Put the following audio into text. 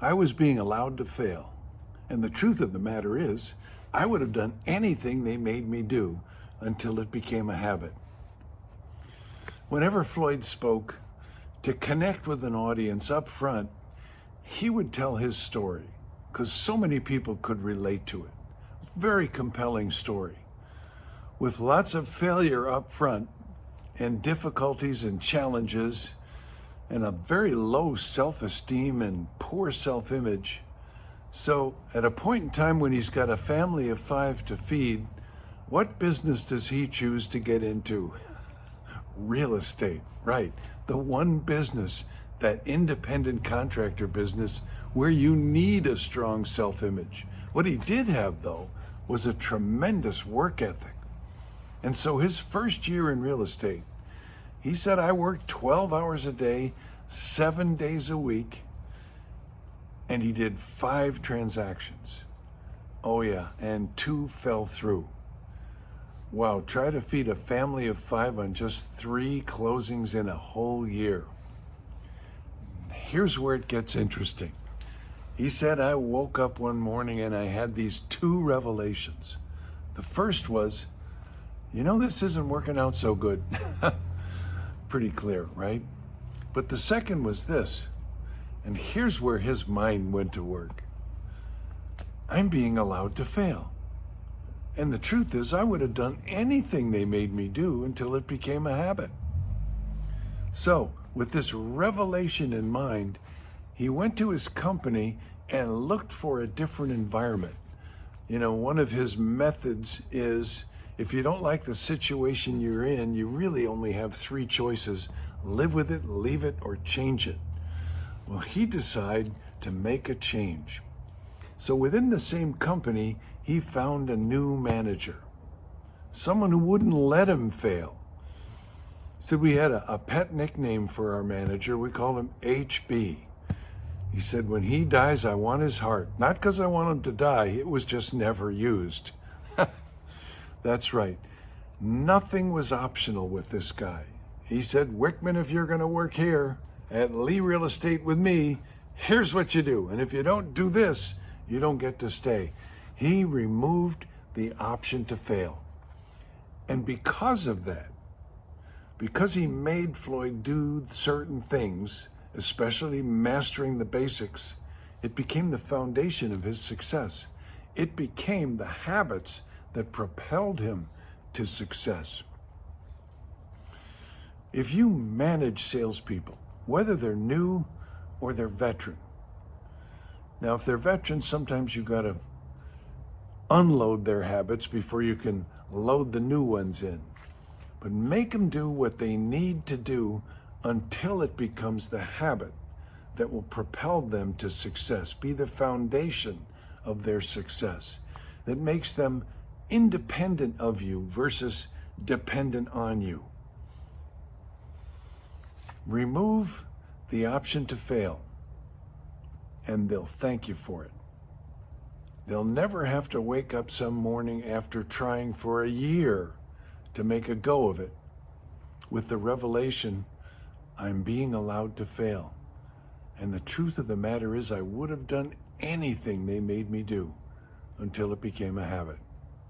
I was being allowed to fail. And the truth of the matter is, I would have done anything they made me do until it became a habit. Whenever Floyd spoke, to connect with an audience up front, he would tell his story because so many people could relate to it. Very compelling story. With lots of failure up front and difficulties and challenges and a very low self-esteem and poor self-image. So at a point in time when he's got a family of 5 to feed, what business does he choose to get into? Real estate, right. The one business, that independent contractor business where you need a strong self-image. What he did have, though, was a tremendous work ethic. And so his first year in real estate, he said, I worked 12 hours a day, 7 days a week, and he did 5 transactions. Oh yeah, and 2 fell through. Wow, try to feed a family of 5 on just 3 closings in a whole year. Here's where it gets interesting. He said, I woke up one morning and I had these 2 revelations. The first was, this isn't working out so good. Pretty clear, right? But the second was this, and here's where his mind went to work. I'm being allowed to fail. And the truth is, I would have done anything they made me do until it became a habit. So, with this revelation in mind, he went to his company and looked for a different environment. One of his methods is, if you don't like the situation you're in, you really only have 3 choices: live with it, leave it, or change it. Well, he decided to make a change. So within the same company, he found a new manager, someone who wouldn't let him fail. He said we had a pet nickname for our manager. We called him HB. He said, when he dies, I want his heart. Not because I want him to die, it was just never used. That's right. Nothing was optional with this guy. He said, Wickman, if you're going to work here at Lee Real Estate with me, here's what you do. And if you don't do this, you don't get to stay. He removed the option to fail. And because of that, because he made Floyd do certain things, especially mastering the basics, it became the foundation of his success. It became the habits that propelled him to success. If you manage salespeople, whether they're new or they're veteran, now if they're veterans, sometimes you got to unload their habits before you can load the new ones in. But make them do what they need to do until it becomes the habit that will propel them to success, be the foundation of their success, that makes them independent of you versus dependent on you. Remove the option to fail, and they'll thank you for it. They'll never have to wake up some morning after trying for a year to make a go of it with the revelation, I'm being allowed to fail. And the truth of the matter is, I would have done anything they made me do until it became a habit.